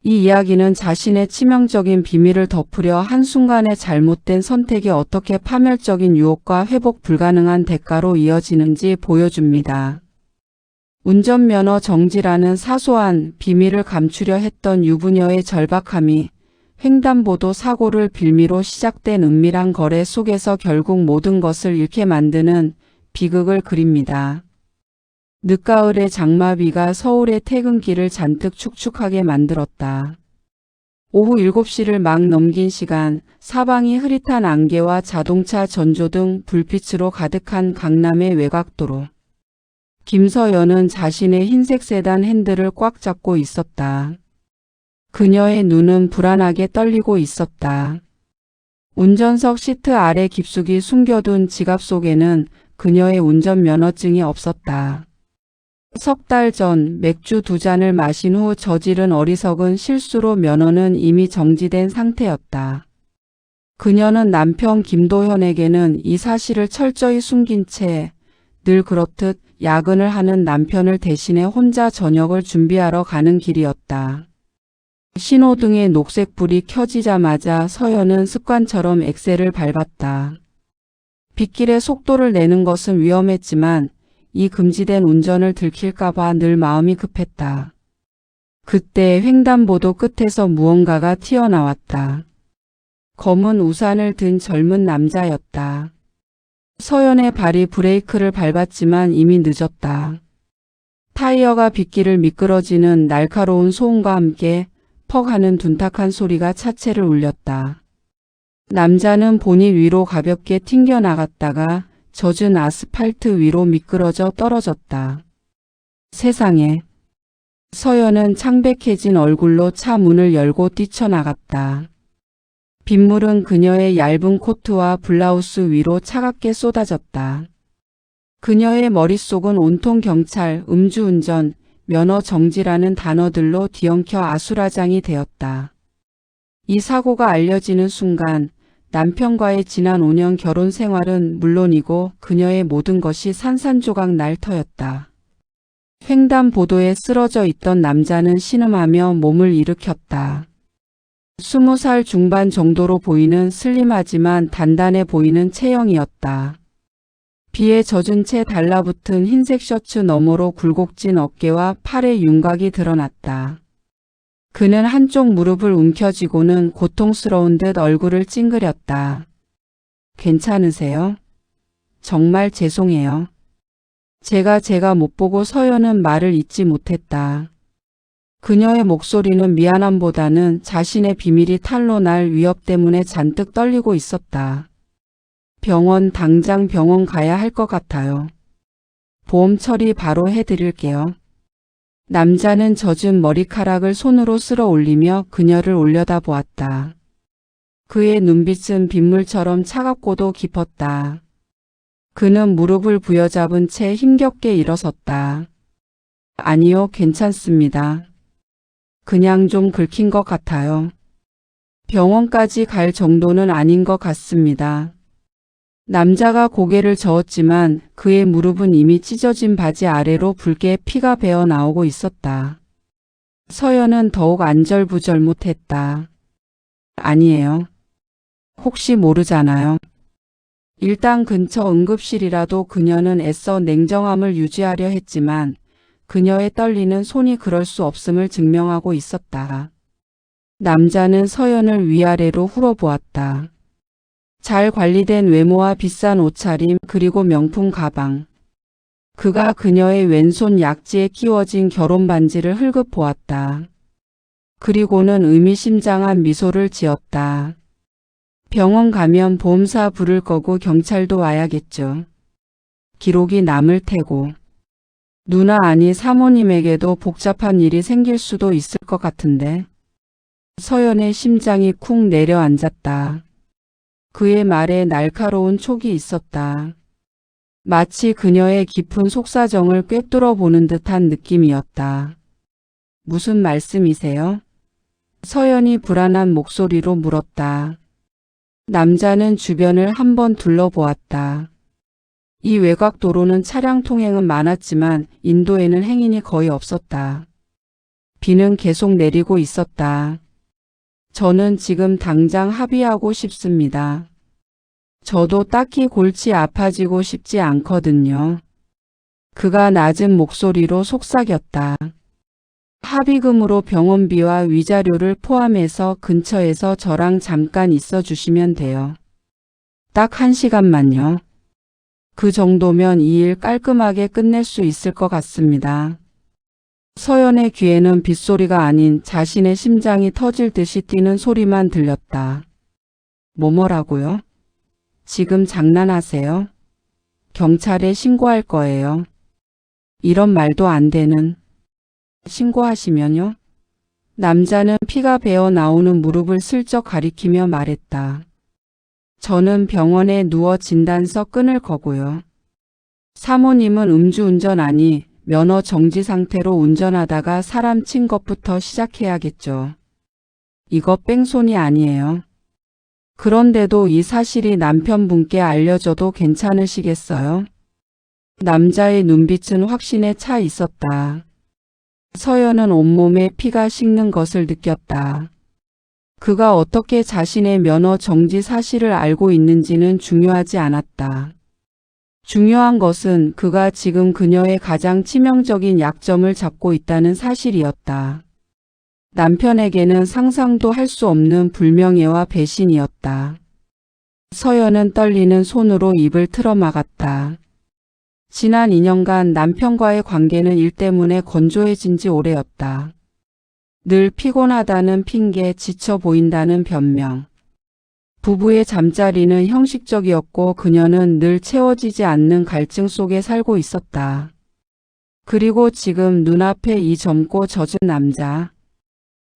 이 이야기는 자신의 치명적인 비밀을 덮으려 한순간의 잘못된 선택이 어떻게 파멸적인 유혹과 회복 불가능한 대가로 이어지는지 보여줍니다. 운전면허 정지라는 사소한 비밀을 감추려 했던 유부녀의 절박함이 횡단보도 사고를 빌미로 시작된 은밀한 거래 속에서 결국 모든 것을 잃게 만드는 비극을 그립니다. 늦가을의 장마비가 서울의 퇴근길을 잔뜩 축축하게 만들었다. 오후 7시를 막 넘긴 시간, 사방이 흐릿한 안개와 자동차 전조등 불빛으로 가득한 강남의 외곽도로. 김서연은 자신의 흰색 세단 핸들을 꽉 잡고 있었다. 그녀의 눈은 불안하게 떨리고 있었다. 운전석 시트 아래 깊숙이 숨겨둔 지갑 속에는 그녀의 운전면허증이 없었다. 석 달 전 맥주 2잔을 마신 후 저지른 어리석은 실수로 면허는 이미 정지된 상태였다. 그녀는 남편 김도현에게는 이 사실을 철저히 숨긴 채 늘 그렇듯 야근을 하는 남편을 대신해 혼자 저녁을 준비하러 가는 길이었다. 신호등의 녹색불이 켜지자마자 서연은 습관처럼 엑셀을 밟았다. 빗길에 속도를 내는 것은 위험했지만 이 금지된 운전을 들킬까봐 늘 마음이 급했다. 그때 횡단보도 끝에서 무언가가 튀어나왔다. 검은 우산을 든 젊은 남자였다. 서연의 발이 브레이크를 밟았지만 이미 늦었다. 타이어가 빗길을 미끄러지는 날카로운 소음과 함께 퍽 하는 둔탁한 소리가 차체를 울렸다. 남자는 보닛 위로 가볍게 튕겨나갔다가 젖은 아스팔트 위로 미끄러져 떨어졌다. 세상에. 서연은 창백해진 얼굴로 차 문을 열고 뛰쳐나갔다. 빗물은 그녀의 얇은 코트와 블라우스 위로 차갑게 쏟아졌다. 그녀의 머릿속은 온통 경찰, 음주운전, 면허 정지라는 단어들로 뒤엉켜 아수라장이 되었다. 이 사고가 알려지는 순간 남편과의 지난 5년 결혼 생활은 물론이고 그녀의 모든 것이 산산조각 날 터였다. 횡단보도에 쓰러져 있던 남자는 신음하며 몸을 일으켰다. 20살 중반 정도로 보이는 슬림하지만 단단해 보이는 체형이었다. 비에 젖은 채 달라붙은 흰색 셔츠 너머로 굴곡진 어깨와 팔의 윤곽이 드러났다. 그는 한쪽 무릎을 움켜쥐고는 고통스러운 듯 얼굴을 찡그렸다. 괜찮으세요? 정말 죄송해요. 제가 못 보고 서연은 말을 잇지 못했다. 그녀의 목소리는 미안함보다는 자신의 비밀이 탄로날 위협 때문에 잔뜩 떨리고 있었다. 당장 병원 가야 할 것 같아요. 보험 처리 바로 해드릴게요. 남자는 젖은 머리카락을 손으로 쓸어 올리며 그녀를 올려다보았다. 그의 눈빛은 빗물처럼 차갑고도 깊었다. 그는 무릎을 부여잡은 채 힘겹게 일어섰다. 아니요, 괜찮습니다. 그냥 좀 긁힌 것 같아요. 병원까지 갈 정도는 아닌 것 같습니다. 남자가 고개를 저었지만 그의 무릎은 이미 찢어진 바지 아래로 붉게 피가 배어 나오고 있었다. 서연은 더욱 안절부절 못했다. 아니에요. 혹시 모르잖아요. 일단 근처 응급실이라도. 그녀는 애써 냉정함을 유지하려 했지만 그녀의 떨리는 손이 그럴 수 없음을 증명하고 있었다. 남자는 서연을 위아래로 훑어보았다. 잘 관리된 외모와 비싼 옷차림 그리고 명품 가방. 그가 그녀의 왼손 약지에 끼워진 결혼 반지를 흘끗 보았다. 그리고는 의미심장한 미소를 지었다. 병원 가면 보험사 부를 거고 경찰도 와야겠죠. 기록이 남을 테고. 누나 아니 사모님에게도 복잡한 일이 생길 수도 있을 것 같은데. 서연의 심장이 쿵 내려앉았다. 그의 말에 날카로운 촉이 있었다. 마치 그녀의 깊은 속사정을 꿰뚫어 보는 듯한 느낌이었다. 무슨 말씀이세요? 서연이 불안한 목소리로 물었다. 남자는 주변을 한번 둘러보았다. 이 외곽 도로는 차량 통행은 많았지만 인도에는 행인이 거의 없었다. 비는 계속 내리고 있었다. 저는 지금 당장 합의하고 싶습니다. 저도 딱히 골치 아파지고 싶지 않거든요. 그가 낮은 목소리로 속삭였다. 합의금으로 병원비와 위자료를 포함해서 근처에서 저랑 잠깐 있어 주시면 돼요. 딱 1시간만요. 그 정도면 이 일 깔끔하게 끝낼 수 있을 것 같습니다. 서연의 귀에는 빗소리가 아닌 자신의 심장이 터질 듯이 뛰는 소리만 들렸다. 뭐라고요? 지금 장난하세요? 경찰에 신고할 거예요. 이런 말도 안 되는. 신고하시면요? 남자는 피가 배어 나오는 무릎을 슬쩍 가리키며 말했다. 저는 병원에 누워 진단서 끊을 거고요. 사모님은 음주운전 아니 면허 정지 상태로 운전하다가 사람 친 것부터 시작해야겠죠. 이거 뺑소니 아니에요. 그런데도 이 사실이 남편분께 알려줘도 괜찮으시겠어요? 남자의 눈빛은 확신에 차 있었다. 서연은 온몸에 피가 식는 것을 느꼈다. 그가 어떻게 자신의 면허 정지 사실을 알고 있는지는 중요하지 않았다. 중요한 것은 그가 지금 그녀의 가장 치명적인 약점을 잡고 있다는 사실이었다. 남편에게는 상상도 할 수 없는 불명예와 배신이었다. 서연은 떨리는 손으로 입을 틀어막았다. 지난 2년간 남편과의 관계는 일 때문에 건조해진 지 오래였다. 늘 피곤하다는 핑계, 지쳐 보인다는 변명. 부부의 잠자리는 형식적이었고 그녀는 늘 채워지지 않는 갈증 속에 살고 있었다. 그리고 지금 눈앞에 이 젊고 젖은 남자.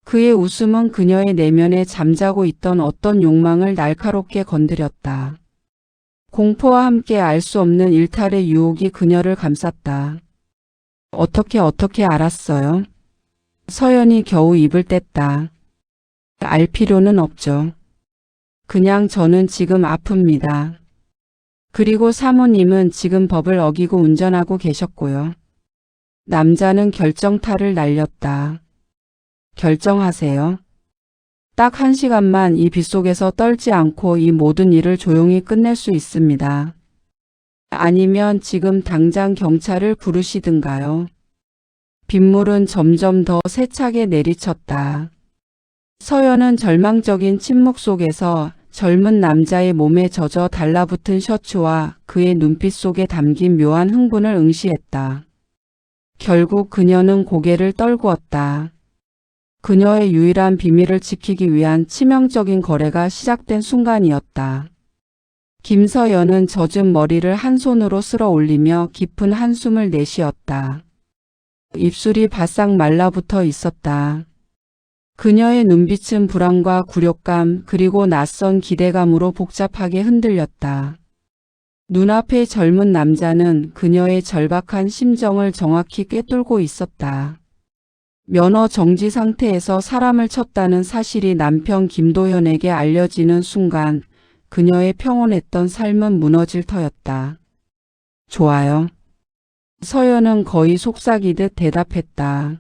그의 웃음은 그녀의 내면에 잠자고 있던 어떤 욕망을 날카롭게 건드렸다. 공포와 함께 알 수 없는 일탈의 유혹이 그녀를 감쌌다. 어떻게 알았어요? 서연이 겨우 입을 뗐다. 알 필요는 없죠. 그냥 저는 지금 아픕니다. 그리고 사모님은 지금 법을 어기고 운전하고 계셨고요. 남자는 결정타를 날렸다. 결정하세요. 딱 1시간만 이 빗속에서 떨지 않고 이 모든 일을 조용히 끝낼 수 있습니다. 아니면 지금 당장 경찰을 부르시든가요. 빗물은 점점 더 세차게 내리쳤다. 서연은 절망적인 침묵 속에서 젊은 남자의 몸에 젖어 달라붙은 셔츠와 그의 눈빛 속에 담긴 묘한 흥분을 응시했다. 결국 그녀는 고개를 떨구었다. 그녀의 유일한 비밀을 지키기 위한 치명적인 거래가 시작된 순간이었다. 김서연은 젖은 머리를 한 손으로 쓸어 올리며 깊은 한숨을 내쉬었다. 입술이 바싹 말라붙어 있었다. 그녀의 눈빛은 불안과 굴욕감 그리고 낯선 기대감으로 복잡하게 흔들렸다. 눈앞의 젊은 남자는 그녀의 절박한 심정을 정확히 꿰뚫고 있었다. 면허 정지 상태에서 사람을 쳤다는 사실이 남편 김도현에게 알려지는 순간 그녀의 평온했던 삶은 무너질 터였다. 좋아요. 서연은 거의 속삭이듯 대답했다.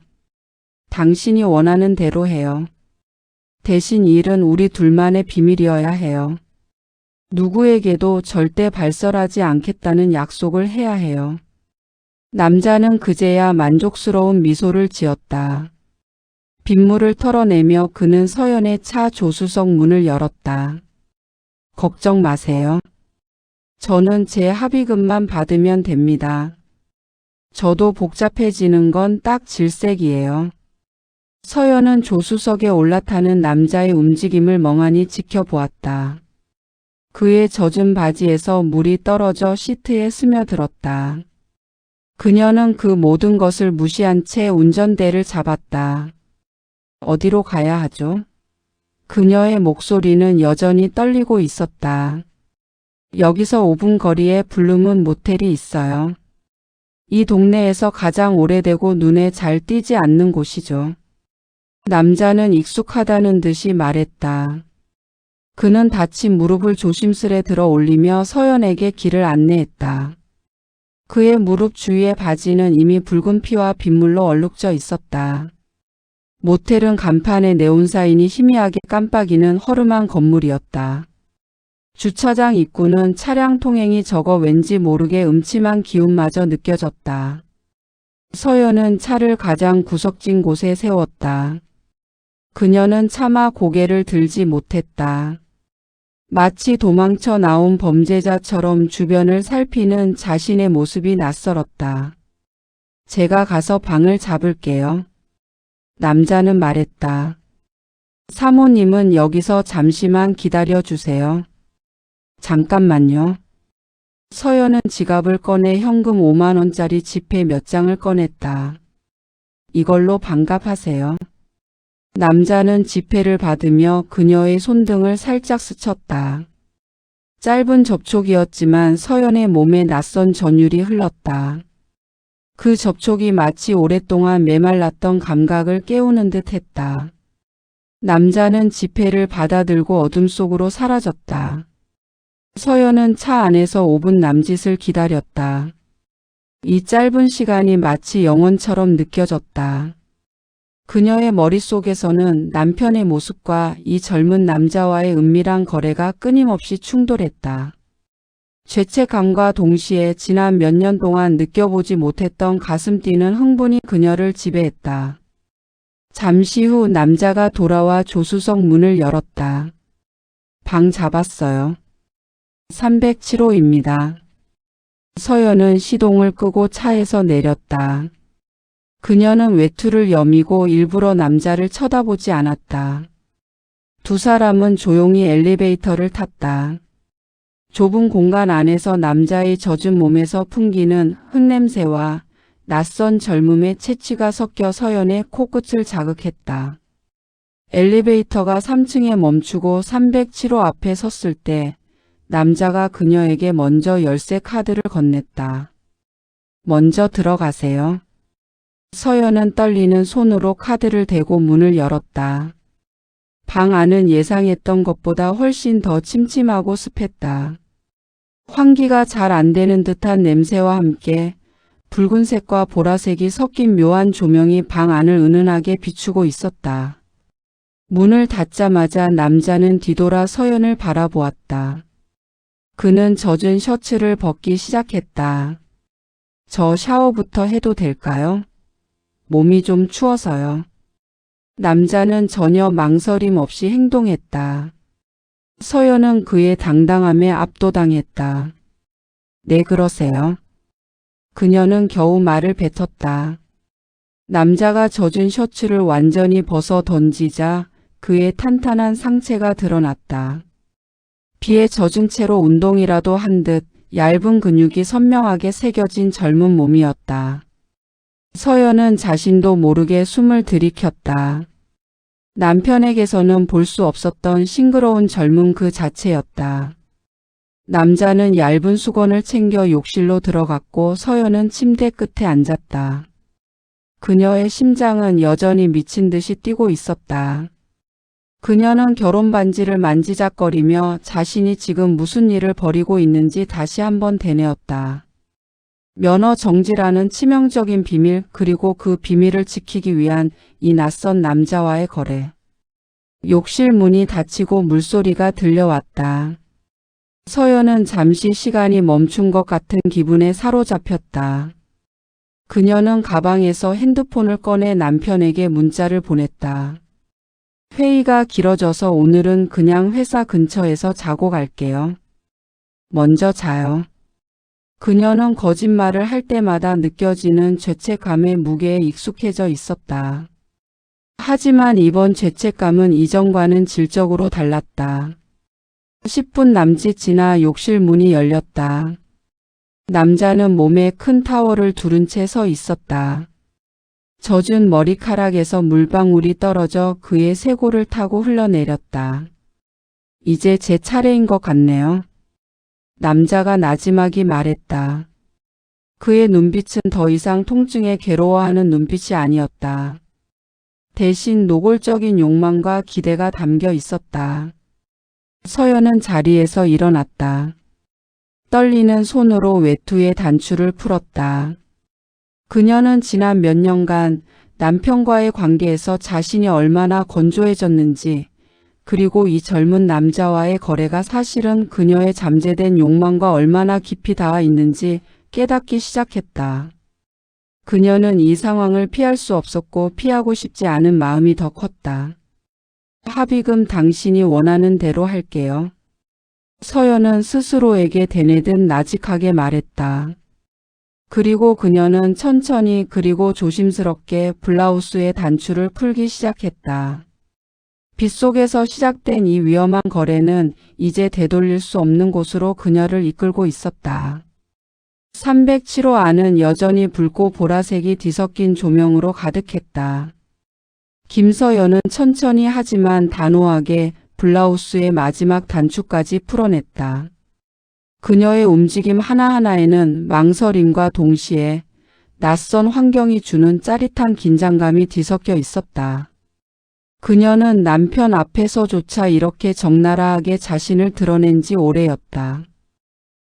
당신이 원하는 대로 해요. 대신 이 일은 우리 둘만의 비밀이어야 해요. 누구에게도 절대 발설하지 않겠다는 약속을 해야 해요. 남자는 그제야 만족스러운 미소를 지었다. 빗물을 털어내며 그는 서연의 차 조수석 문을 열었다. 걱정 마세요. 저는 제 합의금만 받으면 됩니다. 저도 복잡해지는 건 딱 질색이에요. 서연은 조수석에 올라타는 남자의 움직임을 멍하니 지켜보았다. 그의 젖은 바지에서 물이 떨어져 시트에 스며들었다. 그녀는 그 모든 것을 무시한 채 운전대를 잡았다. 어디로 가야 하죠? 그녀의 목소리는 여전히 떨리고 있었다. 여기서 5분 거리에 블루문 모텔이 있어요. 이 동네에서 가장 오래되고 눈에 잘 띄지 않는 곳이죠. 남자는 익숙하다는 듯이 말했다. 그는 다친 무릎을 조심스레 들어 올리며 서연에게 길을 안내했다. 그의 무릎 주위의 바지는 이미 붉은 피와 빗물로 얼룩져 있었다. 모텔은 간판에 네온사인이 희미하게 깜빡이는 허름한 건물이었다. 주차장 입구는 차량 통행이 적어 왠지 모르게 음침한 기운마저 느껴졌다. 서연은 차를 가장 구석진 곳에 세웠다. 그녀는 차마 고개를 들지 못했다. 마치 도망쳐 나온 범죄자처럼 주변을 살피는 자신의 모습이 낯설었다. 제가 가서 방을 잡을게요. 남자는 말했다. 사모님은 여기서 잠시만 기다려 주세요. 잠깐만요. 서연은 지갑을 꺼내 현금 5만 원짜리 지폐 몇 장을 꺼냈다. 이걸로 반갑하세요. 남자는 지폐를 받으며 그녀의 손등을 살짝 스쳤다. 짧은 접촉이었지만 서연의 몸에 낯선 전율이 흘렀다. 그 접촉이 마치 오랫동안 메말랐던 감각을 깨우는 듯 했다. 남자는 지폐를 받아들고 어둠 속으로 사라졌다. 서연은 차 안에서 5분 남짓을 기다렸다. 이 짧은 시간이 마치 영원처럼 느껴졌다. 그녀의 머릿속에서는 남편의 모습과 이 젊은 남자와의 은밀한 거래가 끊임없이 충돌했다. 죄책감과 동시에 지난 몇 년 동안 느껴보지 못했던 가슴 뛰는 흥분이 그녀를 지배했다. 잠시 후 남자가 돌아와 조수석 문을 열었다. 방 잡았어요. 307호입니다. 서연은 시동을 끄고 차에서 내렸다. 그녀는 외투를 여미고 일부러 남자를 쳐다보지 않았다. 두 사람은 조용히 엘리베이터를 탔다. 좁은 공간 안에서 남자의 젖은 몸에서 풍기는 흙냄새와 낯선 젊음의 채취가 섞여 서연의 코끝을 자극했다. 엘리베이터가 3층에 멈추고 307호 앞에 섰을 때 남자가 그녀에게 먼저 열쇠 카드를 건넸다. 먼저 들어가세요. 서연은 떨리는 손으로 카드를 대고 문을 열었다. 방 안은 예상했던 것보다 훨씬 더 침침하고 습했다. 환기가 잘 안 되는 듯한 냄새와 함께 붉은색과 보라색이 섞인 묘한 조명이 방 안을 은은하게 비추고 있었다. 문을 닫자마자 남자는 뒤돌아 서연을 바라보았다. 그는 젖은 셔츠를 벗기 시작했다. 저 샤워부터 해도 될까요? 몸이 좀 추워서요. 남자는 전혀 망설임 없이 행동했다. 서연은 그의 당당함에 압도당했다. 네, 그러세요. 그녀는 겨우 말을 뱉었다. 남자가 젖은 셔츠를 완전히 벗어 던지자 그의 탄탄한 상체가 드러났다. 비에 젖은 채로 운동이라도 한 듯 얇은 근육이 선명하게 새겨진 젊은 몸이었다. 서연은 자신도 모르게 숨을 들이켰다. 남편에게서는 볼 수 없었던 싱그러운 젊음 그 자체였다. 남자는 얇은 수건을 챙겨 욕실로 들어갔고 서연은 침대 끝에 앉았다. 그녀의 심장은 여전히 미친 듯이 뛰고 있었다. 그녀는 결혼 반지를 만지작거리며 자신이 지금 무슨 일을 벌이고 있는지 다시 한번 되뇌었다. 면허 정지라는 치명적인 비밀, 그리고 그 비밀을 지키기 위한 이 낯선 남자와의 거래. 욕실 문이 닫히고 물소리가 들려왔다. 서연은 잠시 시간이 멈춘 것 같은 기분에 사로잡혔다. 그녀는 가방에서 핸드폰을 꺼내 남편에게 문자를 보냈다. 회의가 길어져서 오늘은 그냥 회사 근처에서 자고 갈게요. 먼저 자요. 그녀는 거짓말을 할 때마다 느껴지는 죄책감의 무게에 익숙해져 있었다. 하지만 이번 죄책감은 이전과는 질적으로 달랐다. 10분 남짓 지나 욕실 문이 열렸다. 남자는 몸에 큰 타월을 두른 채 서 있었다. 젖은 머리카락에서 물방울이 떨어져 그의 쇄골을 타고 흘러내렸다. 이제 제 차례인 것 같네요. 남자가 나지막이 말했다. 그의 눈빛은 더 이상 통증에 괴로워하는 눈빛이 아니었다. 대신 노골적인 욕망과 기대가 담겨 있었다. 서연은 자리에서 일어났다. 떨리는 손으로 외투의 단추를 풀었다. 그녀는 지난 몇 년간 남편과의 관계에서 자신이 얼마나 건조해졌는지, 그리고 이 젊은 남자와의 거래가 사실은 그녀의 잠재된 욕망과 얼마나 깊이 닿아 있는지 깨닫기 시작했다. 그녀는 이 상황을 피할 수 없었고 피하고 싶지 않은 마음이 더 컸다. 합의금 당신이 원하는 대로 할게요. 서연은 스스로에게 되뇌듯 나직하게 말했다. 그리고 그녀는 천천히 그리고 조심스럽게 블라우스의 단추를 풀기 시작했다. 빗속에서 시작된 이 위험한 거래는 이제 되돌릴 수 없는 곳으로 그녀를 이끌고 있었다. 307호 안은 여전히 붉고 보라색이 뒤섞인 조명으로 가득했다. 김서연은 천천히 하지만 단호하게 블라우스의 마지막 단추까지 풀어냈다. 그녀의 움직임 하나하나에는 망설임과 동시에 낯선 환경이 주는 짜릿한 긴장감이 뒤섞여 있었다. 그녀는 남편 앞에서조차 이렇게 적나라하게 자신을 드러낸 지 오래였다.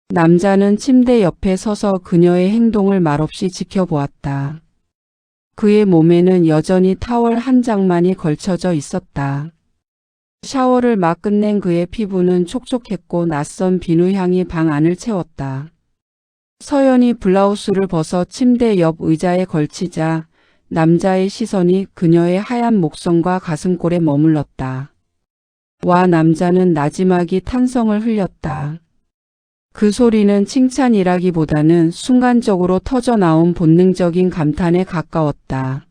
남자는 침대 옆에 서서 그녀의 행동을 말없이 지켜보았다. 그의 몸에는 여전히 타월 한 장만이 걸쳐져 있었다. 샤워를 막 끝낸 그의 피부는 촉촉했고 낯선 비누향이 방 안을 채웠다. 서연이 블라우스를 벗어 침대 옆 의자에 걸치자 남자의 시선이 그녀의 하얀 목선과 가슴골에 머물렀다. 와, 남자는 나지막이 탄성을 흘렸다. 그 소리는 칭찬이라기보다는 순간적으로 터져나온 본능적인 감탄에 가까웠다.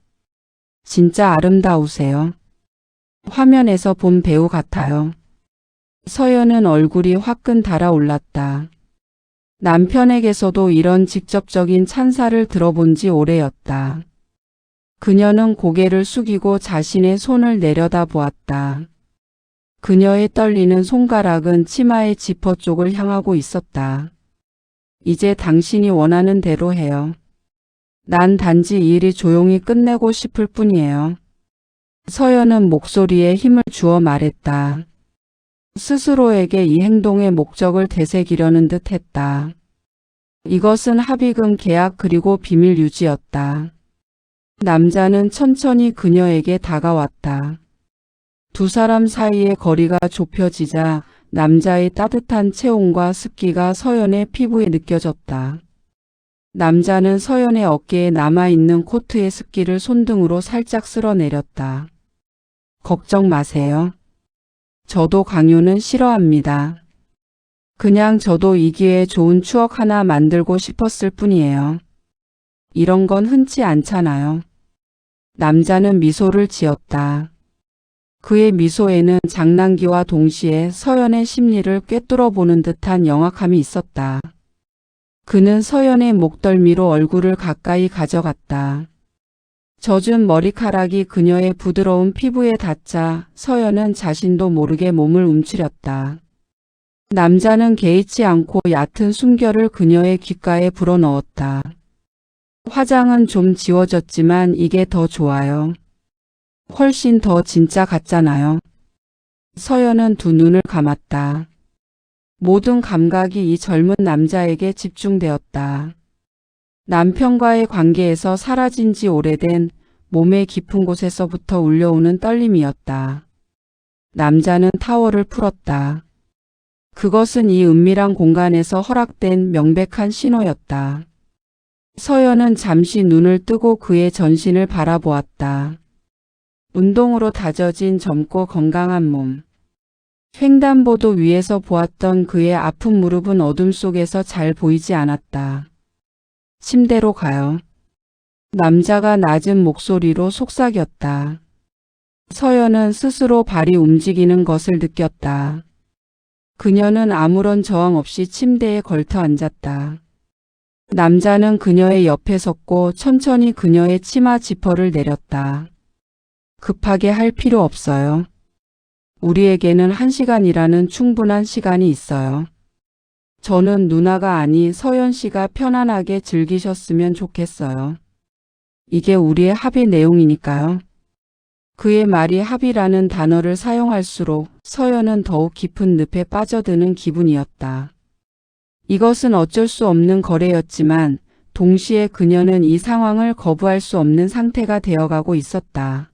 진짜 아름다우세요. 화면에서 본 배우 같아요. 서연은 얼굴이 화끈 달아올랐다. 남편에게서도 이런 직접적인 찬사를 들어본 지 오래였다. 그녀는 고개를 숙이고 자신의 손을 내려다보았다. 그녀의 떨리는 손가락은 치마의 지퍼 쪽을 향하고 있었다. 이제 당신이 원하는 대로 해요. 난 단지 이 일이 조용히 끝내고 싶을 뿐이에요. 서연은 목소리에 힘을 주어 말했다. 스스로에게 이 행동의 목적을 되새기려는 듯 했다. 이것은 합의금 계약 그리고 비밀 유지였다. 남자는 천천히 그녀에게 다가왔다. 두 사람 사이의 거리가 좁혀지자 남자의 따뜻한 체온과 습기가 서연의 피부에 느껴졌다. 남자는 서연의 어깨에 남아있는 코트의 습기를 손등으로 살짝 쓸어내렸다. 걱정 마세요. 저도 강요는 싫어합니다. 그냥 저도 이 기회에 좋은 추억 하나 만들고 싶었을 뿐이에요. 이런 건 흔치 않잖아요. 남자는 미소를 지었다. 그의 미소에는 장난기와 동시에 서연의 심리를 꿰뚫어보는 듯한 영악함이 있었다. 그는 서연의 목덜미로 얼굴을 가까이 가져갔다. 젖은 머리카락이 그녀의 부드러운 피부에 닿자 서연은 자신도 모르게 몸을 움츠렸다. 남자는 개의치 않고 얕은 숨결을 그녀의 귓가에 불어넣었다. 화장은 좀 지워졌지만 이게 더 좋아요. 훨씬 더 진짜 같잖아요. 서연은 두 눈을 감았다. 모든 감각이 이 젊은 남자에게 집중되었다. 남편과의 관계에서 사라진 지 오래된 몸의 깊은 곳에서부터 울려오는 떨림이었다. 남자는 타월을 풀었다. 그것은 이 은밀한 공간에서 허락된 명백한 신호였다. 서연은 잠시 눈을 뜨고 그의 전신을 바라보았다. 운동으로 다져진 젊고 건강한 몸. 횡단보도 위에서 보았던 그의 아픈 무릎은 어둠 속에서 잘 보이지 않았다. 침대로 가요. 남자가 낮은 목소리로 속삭였다. 서연은 스스로 발이 움직이는 것을 느꼈다. 그녀는 아무런 저항 없이 침대에 걸터 앉았다. 남자는 그녀의 옆에 섰고 천천히 그녀의 치마 지퍼를 내렸다. 급하게 할 필요 없어요. 우리에게는 1시간이라는 충분한 시간이 있어요. 저는 누나가 아니 서연 씨가 편안하게 즐기셨으면 좋겠어요. 이게 우리의 합의 내용이니까요. 그의 말이 합의라는 단어를 사용할수록 서연은 더욱 깊은 늪에 빠져드는 기분이었다. 이것은 어쩔 수 없는 거래였지만 동시에 그녀는 이 상황을 거부할 수 없는 상태가 되어가고 있었다.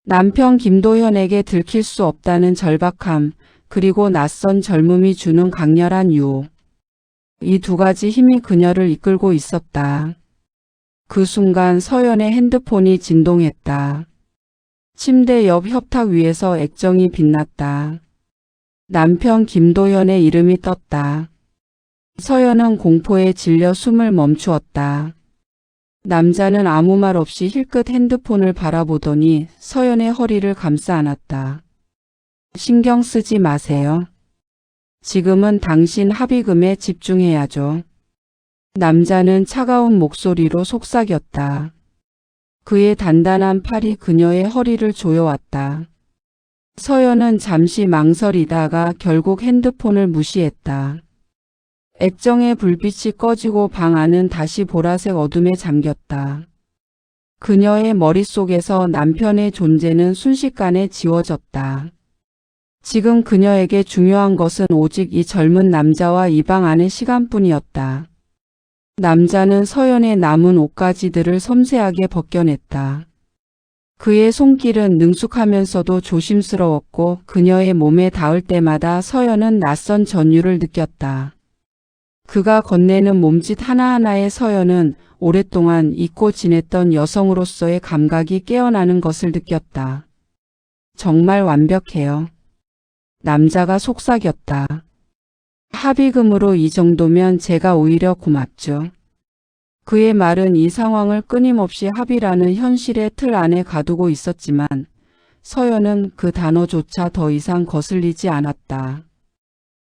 남편 김도현에게 들킬 수 없다는 절박함, 그리고 낯선 젊음이 주는 강렬한 유혹. 이 두 가지 힘이 그녀를 이끌고 있었다. 그 순간 서연의 핸드폰이 진동했다. 침대 옆 협탁 위에서 액정이 빛났다. 남편 김도현의 이름이 떴다. 서연은 공포에 질려 숨을 멈추었다. 남자는 아무 말 없이 힐끗 핸드폰을 바라보더니 서연의 허리를 감싸 안았다. 신경 쓰지 마세요. 지금은 당신 합의금에 집중해야죠. 남자는 차가운 목소리로 속삭였다. 그의 단단한 팔이 그녀의 허리를 조여왔다. 서연은 잠시 망설이다가 결국 핸드폰을 무시했다. 액정의 불빛이 꺼지고 방 안은 다시 보라색 어둠에 잠겼다. 그녀의 머릿속에서 남편의 존재는 순식간에 지워졌다. 지금 그녀에게 중요한 것은 오직 이 젊은 남자와 이 방 안의 시간뿐이었다. 남자는 서연의 남은 옷가지들을 섬세하게 벗겨냈다. 그의 손길은 능숙하면서도 조심스러웠고 그녀의 몸에 닿을 때마다 서연은 낯선 전율을 느꼈다. 그가 건네는 몸짓 하나하나에 서연은 오랫동안 잊고 지냈던 여성으로서의 감각이 깨어나는 것을 느꼈다. 정말 완벽해요. 남자가 속삭였다. 합의금으로 이 정도면 제가 오히려 고맙죠. 그의 말은 이 상황을 끊임없이 합의라는 현실의 틀 안에 가두고 있었지만 서연은 그 단어조차 더 이상 거슬리지 않았다.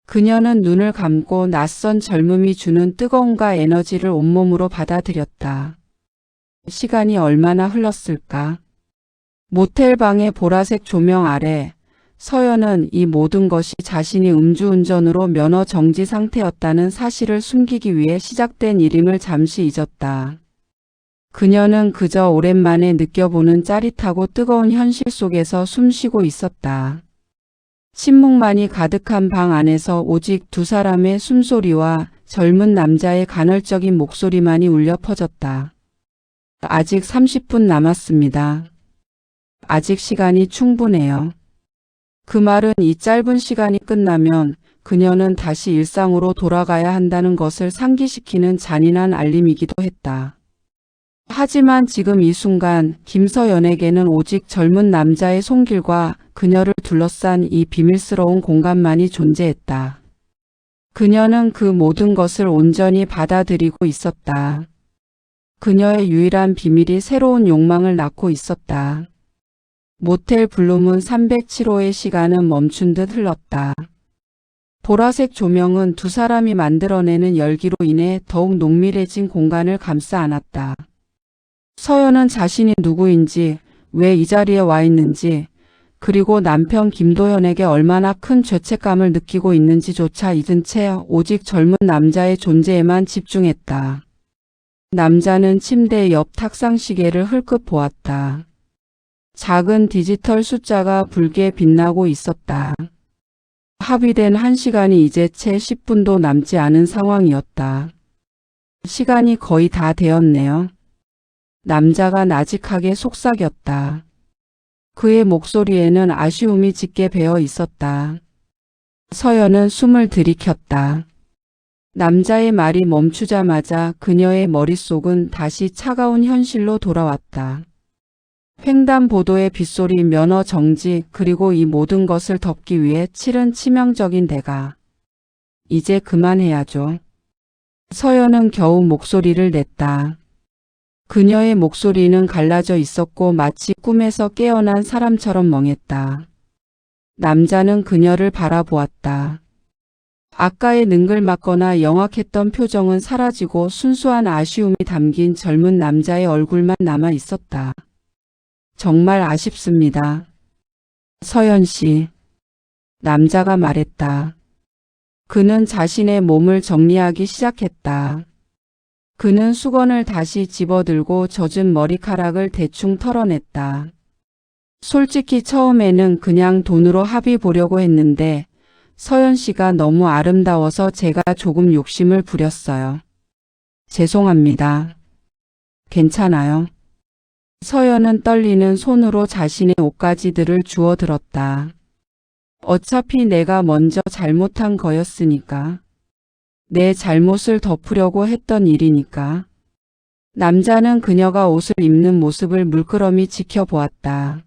그녀는 눈을 감고 낯선 젊음이 주는 뜨거움과 에너지를 온몸으로 받아들였다. 시간이 얼마나 흘렀을까? 모텔 방의 보라색 조명 아래 서연은 이 모든 것이 자신이 음주운전으로 면허 정지 상태였다는 사실을 숨기기 위해 시작된 일임을 잠시 잊었다. 그녀는 그저 오랜만에 느껴보는 짜릿하고 뜨거운 현실 속에서 숨쉬고 있었다. 침묵만이 가득한 방 안에서 오직 두 사람의 숨소리와 젊은 남자의 간헐적인 목소리만이 울려 퍼졌다. 아직 30분 남았습니다. 아직 시간이 충분해요. 그 말은 이 짧은 시간이 끝나면 그녀는 다시 일상으로 돌아가야 한다는 것을 상기시키는 잔인한 알림이기도 했다. 하지만 지금 이 순간 김서연에게는 오직 젊은 남자의 손길과 그녀를 둘러싼 이 비밀스러운 공간만이 존재했다. 그녀는 그 모든 것을 온전히 받아들이고 있었다. 그녀의 유일한 비밀이 새로운 욕망을 낳고 있었다. 모텔 블룸은 307호의 시간은 멈춘 듯 흘렀다. 보라색 조명은 두 사람이 만들어내는 열기로 인해 더욱 농밀해진 공간을 감싸 안았다. 서연은 자신이 누구인지, 왜 이 자리에 와 있는지, 그리고 남편 김도현에게 얼마나 큰 죄책감을 느끼고 있는지조차 잊은 채 오직 젊은 남자의 존재에만 집중했다. 남자는 침대 옆 탁상 시계를 흘끗 보았다. 작은 디지털 숫자가 붉게 빛나고 있었다. 합의된 1시간이 이제 채 10분도 남지 않은 상황이었다. 시간이 거의 다 되었네요. 남자가 나직하게 속삭였다. 그의 목소리에는 아쉬움이 짙게 배어 있었다. 서연은 숨을 들이켰다. 남자의 말이 멈추자마자 그녀의 머릿속은 다시 차가운 현실로 돌아왔다. 횡단보도의 빗소리, 면허 정지, 그리고 이 모든 것을 덮기 위해 치른 치명적인 대가. 이제 그만해야죠. 서연은 겨우 목소리를 냈다. 그녀의 목소리는 갈라져 있었고 마치 꿈에서 깨어난 사람처럼 멍했다. 남자는 그녀를 바라보았다. 아까의 능글맞거나 영악했던 표정은 사라지고 순수한 아쉬움이 담긴 젊은 남자의 얼굴만 남아 있었다. 정말 아쉽습니다. 서연 씨. 남자가 말했다. 그는 자신의 몸을 정리하기 시작했다. 그는 수건을 다시 집어들고 젖은 머리카락을 대충 털어냈다. 솔직히 처음에는 그냥 돈으로 합의 보려고 했는데 서연 씨가 너무 아름다워서 제가 조금 욕심을 부렸어요. 죄송합니다. 괜찮아요. 서연은 떨리는 손으로 자신의 옷가지들을 주워 들었다. 어차피 내가 먼저 잘못한 거였으니까. 내 잘못을 덮으려고 했던 일이니까. 남자는 그녀가 옷을 입는 모습을 물끄러미 지켜보았다.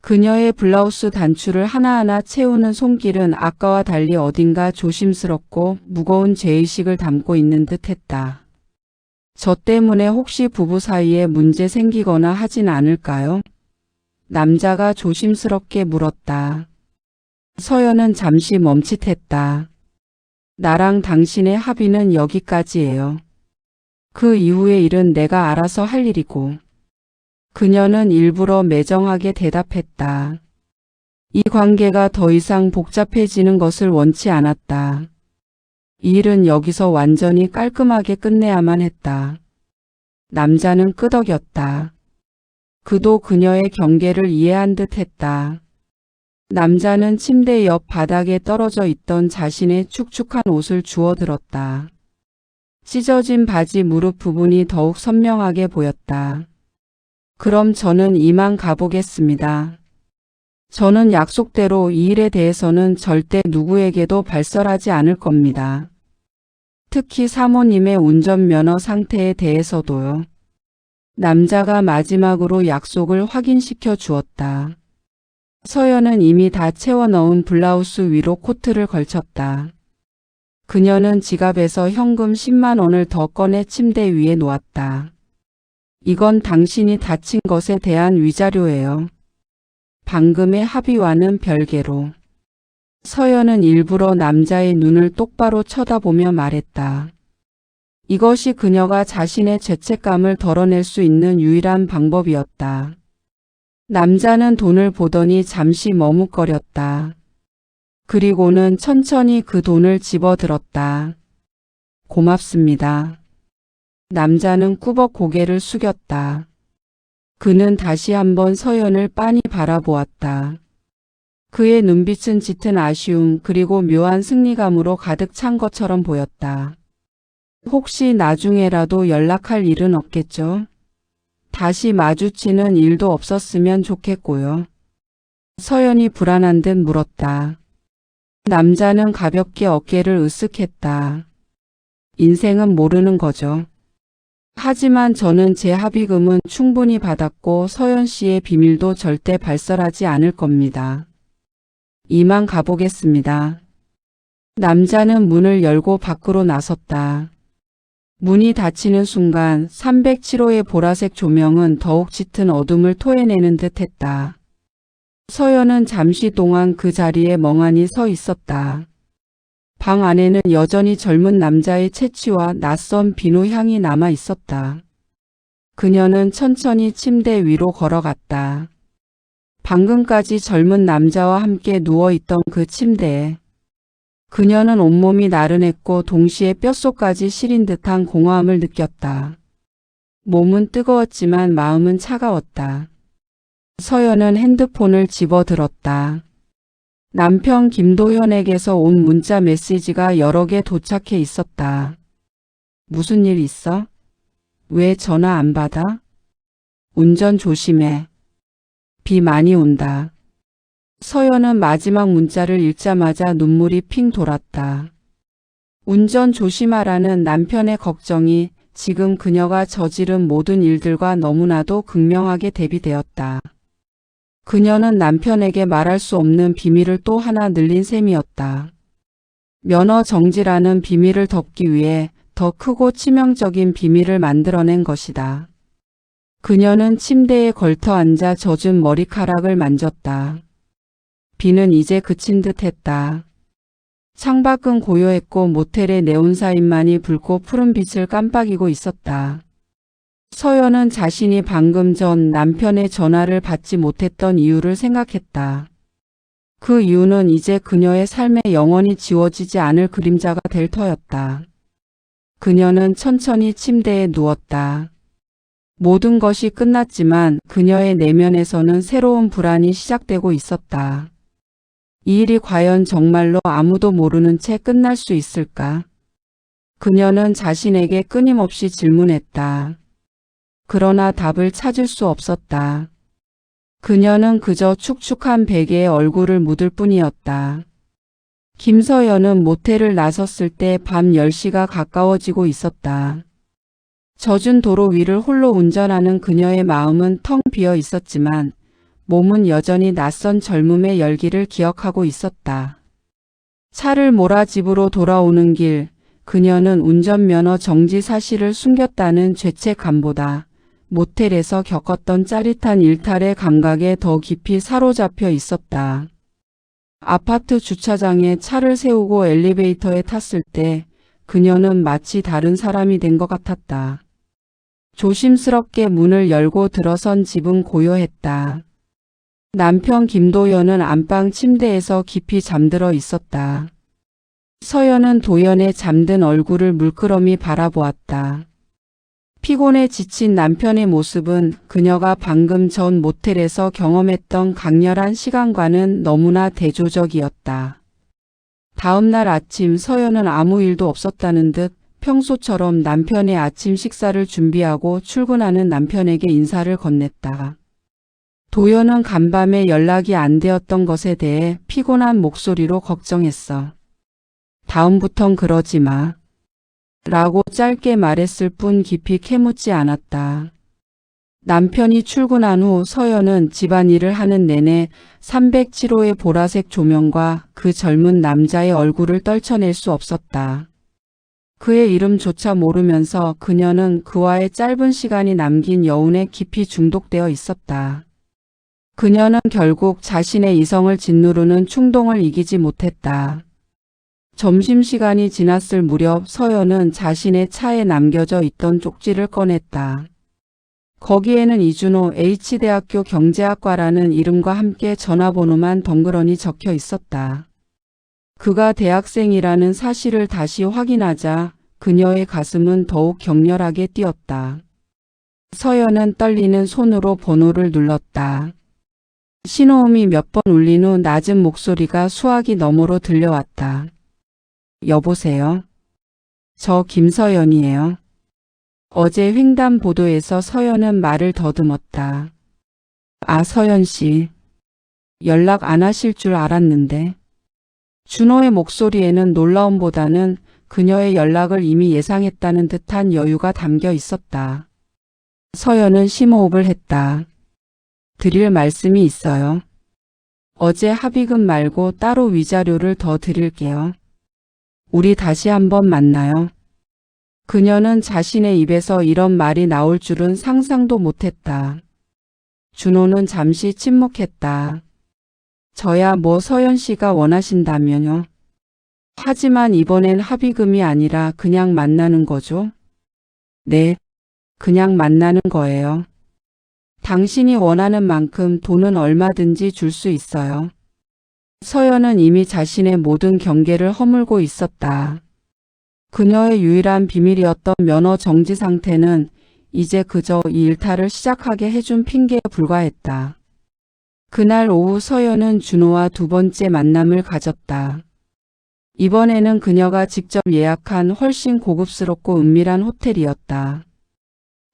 그녀의 블라우스 단추를 하나하나 채우는 손길은 아까와 달리 어딘가 조심스럽고 무거운 죄의식을 담고 있는 듯 했다. 저 때문에 혹시 부부 사이에 문제 생기거나 하진 않을까요? 남자가 조심스럽게 물었다. 서연은 잠시 멈칫했다. 나랑 당신의 합의는 여기까지예요. 그 이후의 일은 내가 알아서 할 일이고. 그녀는 일부러 매정하게 대답했다. 이 관계가 더 이상 복잡해지는 것을 원치 않았다. 이 일은 여기서 완전히 깔끔하게 끝내야만 했다. 남자는 끄덕였다. 그도 그녀의 경계를 이해한 듯 했다. 남자는 침대 옆 바닥에 떨어져 있던 자신의 축축한 옷을 주워 들었다. 찢어진 바지 무릎 부분이 더욱 선명하게 보였다. 그럼 저는 이만 가보겠습니다. 저는 약속대로 이 일에 대해서는 절대 누구에게도 발설하지 않을 겁니다. 특히 사모님의 운전면허 상태에 대해서도요. 남자가 마지막으로 약속을 확인시켜 주었다. 서연은 이미 다 채워 넣은 블라우스 위로 코트를 걸쳤다. 그녀는 지갑에서 현금 10만 원을 더 꺼내 침대 위에 놓았다. 이건 당신이 다친 것에 대한 위자료예요. 방금의 합의와는 별개로. 서연은 일부러 남자의 눈을 똑바로 쳐다보며 말했다. 이것이 그녀가 자신의 죄책감을 덜어낼 수 있는 유일한 방법이었다. 남자는 돈을 보더니 잠시 머뭇거렸다. 그리고는 천천히 그 돈을 집어들었다. 고맙습니다. 남자는 꾸벅 고개를 숙였다. 그는 다시 한번 서연을 빤히 바라보았다. 그의 눈빛은 짙은 아쉬움 그리고 묘한 승리감으로 가득 찬 것처럼 보였다. 혹시 나중에라도 연락할 일은 없겠죠? 다시 마주치는 일도 없었으면 좋겠고요. 서연이 불안한 듯 물었다. 남자는 가볍게 어깨를 으쓱했다. 인생은 모르는 거죠. 하지만 저는 제 합의금은 충분히 받았고 서연 씨의 비밀도 절대 발설하지 않을 겁니다. 이만 가보겠습니다. 남자는 문을 열고 밖으로 나섰다. 문이 닫히는 순간 307호의 보라색 조명은 더욱 짙은 어둠을 토해내는 듯 했다. 서연은 잠시 동안 그 자리에 멍하니 서 있었다. 방 안에는 여전히 젊은 남자의 채취와 낯선 비누 향이 남아 있었다. 그녀는 천천히 침대 위로 걸어갔다. 방금까지 젊은 남자와 함께 누워있던 그 침대에 그녀는 온몸이 나른했고 동시에 뼛속까지 시린 듯한 공허함을 느꼈다. 몸은 뜨거웠지만 마음은 차가웠다. 서연은 핸드폰을 집어들었다. 남편 김도현에게서 온 문자 메시지가 여러 개 도착해 있었다. 무슨 일 있어? 왜 전화 안 받아? 운전 조심해. 비 많이 온다. 서연은 마지막 문자를 읽자마자 눈물이 핑 돌았다. 운전 조심하라는 남편의 걱정이 지금 그녀가 저지른 모든 일들과 너무나도 극명하게 대비되었다. 그녀는 남편에게 말할 수 없는 비밀을 또 하나 늘린 셈이었다. 면허 정지라는 비밀을 덮기 위해 더 크고 치명적인 비밀을 만들어낸 것이다. 그녀는 침대에 걸터 앉아 젖은 머리카락을 만졌다. 비는 이제 그친 듯 했다. 창밖은 고요했고 모텔의 네온사인만이 붉고 푸른 빛을 깜빡이고 있었다. 서연은 자신이 방금 전 남편의 전화를 받지 못했던 이유를 생각했다. 그 이유는 이제 그녀의 삶에 영원히 지워지지 않을 그림자가 될 터였다. 그녀는 천천히 침대에 누웠다. 모든 것이 끝났지만 그녀의 내면에서는 새로운 불안이 시작되고 있었다. 이 일이 과연 정말로 아무도 모르는 채 끝날 수 있을까? 그녀는 자신에게 끊임없이 질문했다. 그러나 답을 찾을 수 없었다. 그녀는 그저 축축한 베개에 얼굴을 묻을 뿐이었다. 김서연은 모텔을 나섰을 때 밤 10시가 가까워지고 있었다. 젖은 도로 위를 홀로 운전하는 그녀의 마음은 텅 비어 있었지만 몸은 여전히 낯선 젊음의 열기를 기억하고 있었다. 차를 몰아 집으로 돌아오는 길, 그녀는 운전면허 정지 사실을 숨겼다는 죄책감보다 모텔에서 겪었던 짜릿한 일탈의 감각에 더 깊이 사로잡혀 있었다. 아파트 주차장에 차를 세우고 엘리베이터에 탔을 때 그녀는 마치 다른 사람이 된 것 같았다. 조심스럽게 문을 열고 들어선 집은 고요했다. 남편 김도연은 안방 침대에서 깊이 잠들어 있었다. 서연은 도연의 잠든 얼굴을 물끄러미 바라보았다. 피곤에 지친 남편의 모습은 그녀가 방금 전 모텔에서 경험했던 강렬한 시간과는 너무나 대조적이었다. 다음 날 아침 서연은 아무 일도 없었다는 듯 평소처럼 남편의 아침 식사를 준비하고 출근하는 남편에게 인사를 건넸다. 도연은 간밤에 연락이 안 되었던 것에 대해 피곤한 목소리로 걱정했어. 다음부턴 그러지 마. 라고 짧게 말했을 뿐 깊이 캐묻지 않았다. 남편이 출근한 후 서연은 집안일을 하는 내내 307호의 보라색 조명과 그 젊은 남자의 얼굴을 떨쳐낼 수 없었다. 그의 이름조차 모르면서 그녀는 그와의 짧은 시간이 남긴 여운에 깊이 중독되어 있었다. 그녀는 결국 자신의 이성을 짓누르는 충동을 이기지 못했다. 점심시간이 지났을 무렵 서연은 자신의 차에 남겨져 있던 쪽지를 꺼냈다. 거기에는 이준호 H대학교 경제학과라는 이름과 함께 전화번호만 덩그러니 적혀 있었다. 그가 대학생이라는 사실을 다시 확인하자 그녀의 가슴은 더욱 격렬하게 뛰었다. 서연은 떨리는 손으로 번호를 눌렀다. 신호음이 몇 번 울린 후 낮은 목소리가 수화기 너머로 들려왔다. 여보세요? 저 김서연이에요. 어제 횡단보도에서 서연은 말을 더듬었다. 아, 서연 씨. 연락 안 하실 줄 알았는데. 준호의 목소리에는 놀라움보다는 그녀의 연락을 이미 예상했다는 듯한 여유가 담겨 있었다. 서연은 심호흡을 했다. 드릴 말씀이 있어요. 어제 합의금 말고 따로 위자료를 더 드릴게요. 우리 다시 한번 만나요. 그녀는 자신의 입에서 이런 말이 나올 줄은 상상도 못했다. 준호는 잠시 침묵했다. 저야 뭐 서연 씨가 원하신다면요. 하지만 이번엔 합의금이 아니라 그냥 만나는 거죠? 네, 그냥 만나는 거예요. 당신이 원하는 만큼 돈은 얼마든지 줄 수 있어요. 서연은 이미 자신의 모든 경계를 허물고 있었다. 그녀의 유일한 비밀이었던 면허 정지 상태는 이제 그저 이 일탈을 시작하게 해준 핑계에 불과했다. 그날 오후 서연은 준호와 두 번째 만남을 가졌다. 이번에는 그녀가 직접 예약한 훨씬 고급스럽고 은밀한 호텔이었다.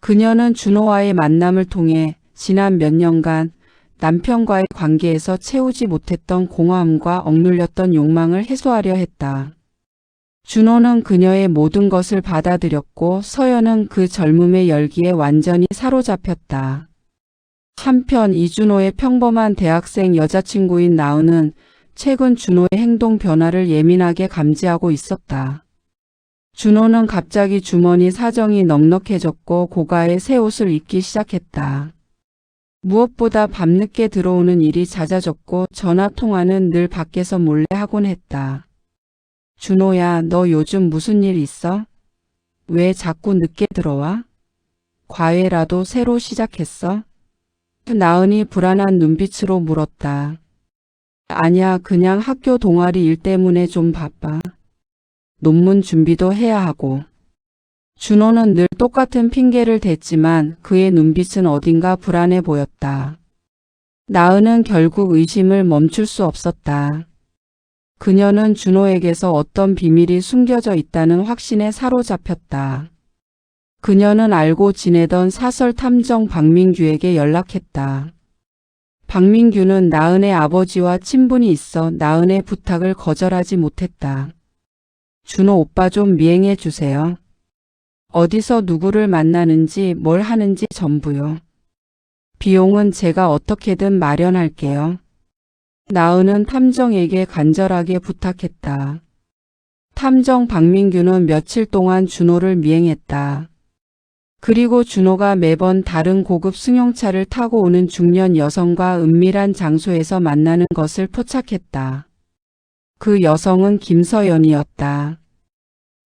그녀는 준호와의 만남을 통해 지난 몇 년간 남편과의 관계에서 채우지 못했던 공허함과 억눌렸던 욕망을 해소하려 했다. 준호는 그녀의 모든 것을 받아들였고 서연은 그 젊음의 열기에 완전히 사로잡혔다. 한편 이준호의 평범한 대학생 여자친구인 나은은 최근 준호의 행동 변화를 예민하게 감지하고 있었다. 준호는 갑자기 주머니 사정이 넉넉해졌고 고가의 새 옷을 입기 시작했다. 무엇보다 밤늦게 들어오는 일이 잦아졌고 전화통화는 늘 밖에서 몰래 하곤 했다. 준호야, 너 요즘 무슨 일 있어? 왜 자꾸 늦게 들어와? 과외라도 새로 시작했어? 나은이 불안한 눈빛으로 물었다. 아니야, 그냥 학교 동아리 일 때문에 좀 바빠. 논문 준비도 해야 하고. 준호는 늘 똑같은 핑계를 댔지만 그의 눈빛은 어딘가 불안해 보였다. 나은은 결국 의심을 멈출 수 없었다. 그녀는 준호에게서 어떤 비밀이 숨겨져 있다는 확신에 사로잡혔다. 그녀는 알고 지내던 사설 탐정 박민규에게 연락했다. 박민규는 나은의 아버지와 친분이 있어 나은의 부탁을 거절하지 못했다. 준호 오빠 좀 미행해 주세요. 어디서 누구를 만나는지 뭘 하는지 전부요. 비용은 제가 어떻게든 마련할게요. 나은은 탐정에게 간절하게 부탁했다. 탐정 박민규는 며칠 동안 준호를 미행했다. 그리고 준호가 매번 다른 고급 승용차를 타고 오는 중년 여성과 은밀한 장소에서 만나는 것을 포착했다. 그 여성은 김서연이었다.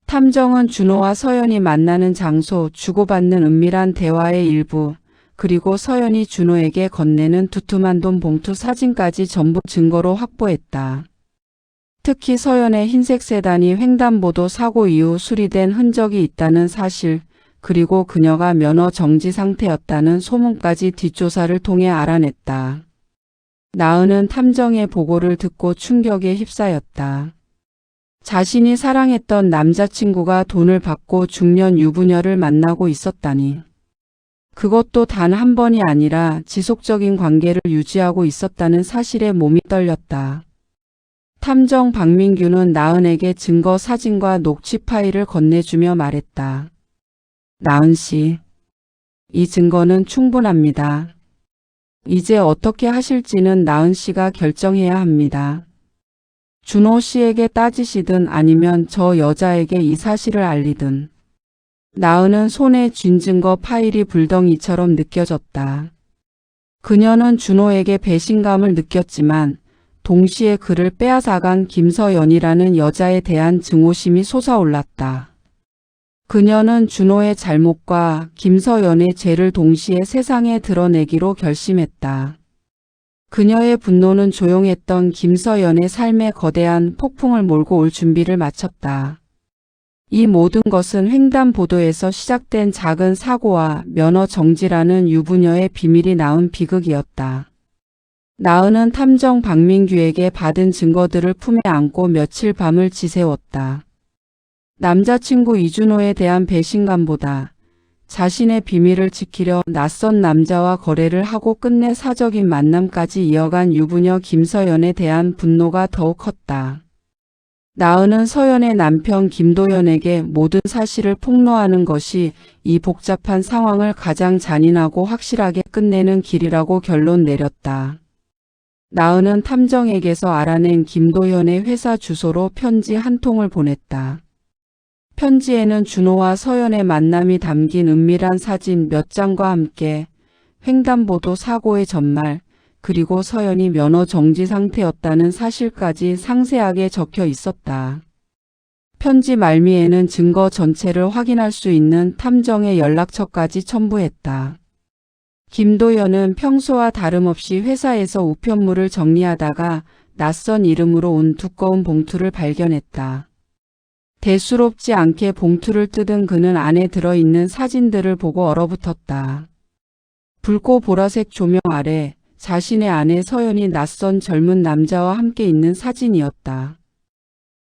탐정은 준호와 서연이 만나는 장소, 주고받는 은밀한 대화의 일부, 그리고 서연이 준호에게 건네는 두툼한 돈 봉투 사진까지 전부 증거로 확보했다. 특히 서연의 흰색 세단이 횡단보도 사고 이후 수리된 흔적이 있다는 사실, 그리고 그녀가 면허 정지 상태였다는 소문까지 뒷조사를 통해 알아냈다. 나은은 탐정의 보고를 듣고 충격에 휩싸였다. 자신이 사랑했던 남자친구가 돈을 받고 중년 유부녀를 만나고 있었다니. 그것도 단 한 번이 아니라 지속적인 관계를 유지하고 있었다는 사실에 몸이 떨렸다. 탐정 박민규는 나은에게 증거 사진과 녹취 파일을 건네주며 말했다. 나은 씨, 이 증거는 충분합니다. 이제 어떻게 하실지는 나은 씨가 결정해야 합니다. 준호 씨에게 따지시든 아니면 저 여자에게 이 사실을 알리든. 나은은 손에 쥔 증거 파일이 불덩이처럼 느껴졌다. 그녀는 준호에게 배신감을 느꼈지만 동시에 그를 빼앗아간 김서연이라는 여자에 대한 증오심이 솟아올랐다. 그녀는 준호의 잘못과 김서연의 죄를 동시에 세상에 드러내기로 결심했다. 그녀의 분노는 조용했던 김서연의 삶에 거대한 폭풍을 몰고 올 준비를 마쳤다. 이 모든 것은 횡단보도에서 시작된 작은 사고와 면허 정지라는 유부녀의 비밀이 낳은 비극이었다. 나은은 탐정 박민규에게 받은 증거들을 품에 안고 며칠 밤을 지새웠다. 남자친구 이준호에 대한 배신감보다 자신의 비밀을 지키려 낯선 남자와 거래를 하고 끝내 사적인 만남까지 이어간 유부녀 김서연에 대한 분노가 더욱 컸다. 나은은 서연의 남편 김도연에게 모든 사실을 폭로하는 것이 이 복잡한 상황을 가장 잔인하고 확실하게 끝내는 길이라고 결론 내렸다. 나은은 탐정에게서 알아낸 김도연의 회사 주소로 편지 한 통을 보냈다. 편지에는 준호와 서연의 만남이 담긴 은밀한 사진 몇 장과 함께 횡단보도 사고의 전말, 그리고 서연이 면허 정지 상태였다는 사실까지 상세하게 적혀 있었다. 편지 말미에는 증거 전체를 확인할 수 있는 탐정의 연락처까지 첨부했다. 김도연은 평소와 다름없이 회사에서 우편물을 정리하다가 낯선 이름으로 온 두꺼운 봉투를 발견했다. 대수롭지 않게 봉투를 뜯은 그는 안에 들어있는 사진들을 보고 얼어붙었다. 붉고 보라색 조명 아래 자신의 아내 서연이 낯선 젊은 남자와 함께 있는 사진이었다.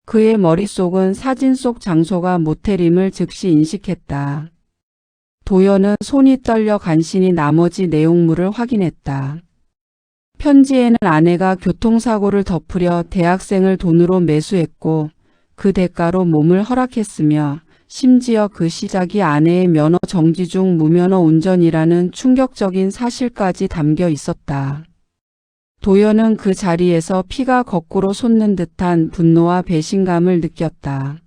그의 머릿속은 사진 속 장소가 모텔임을 즉시 인식했다. 도연은 손이 떨려 간신히 나머지 내용물을 확인했다. 편지에는 아내가 교통사고를 덮으려 대학생을 돈으로 매수했고 그 대가로 몸을 허락했으며 심지어 그 시작이 아내의 면허 정지 중 무면허 운전이라는 충격적인 사실까지 담겨 있었다. 도연은 그 자리에서 피가 거꾸로 솟는 듯한 분노와 배신감을 느꼈다.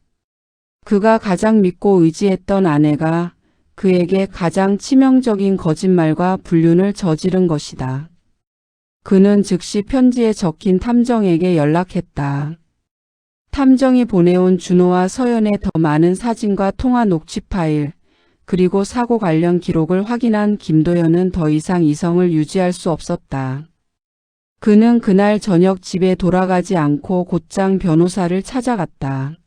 그가 가장 믿고 의지했던 아내가 그에게 가장 치명적인 거짓말과 불륜을 저지른 것이다. 그는 즉시 편지에 적힌 탐정에게 연락했다. 탐정이 보내온 준호와 서연의 더 많은 사진과 통화 녹취 파일, 그리고 사고 관련 기록을 확인한 김도연은 더 이상 이성을 유지할 수 없었다. 그는 그날 저녁 집에 돌아가지 않고 곧장 변호사를 찾아갔다.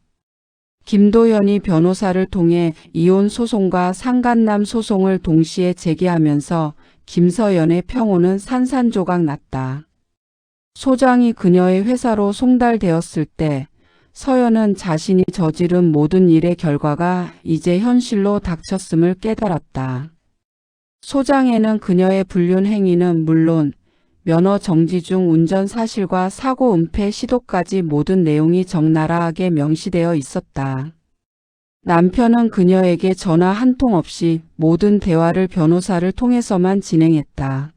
김도연이 변호사를 통해 이혼 소송과 상간남 소송을 동시에 제기하면서 김서연의 평온은 산산조각 났다. 소장이 그녀의 회사로 송달되었을 때 서연은 자신이 저지른 모든 일의 결과가 이제 현실로 닥쳤음을 깨달았다. 소장에는 그녀의 불륜 행위는 물론 면허 정지 중 운전 사실과 사고 은폐 시도까지 모든 내용이 적나라하게 명시되어 있었다. 남편은 그녀에게 전화 한 통 없이 모든 대화를 변호사를 통해서만 진행했다.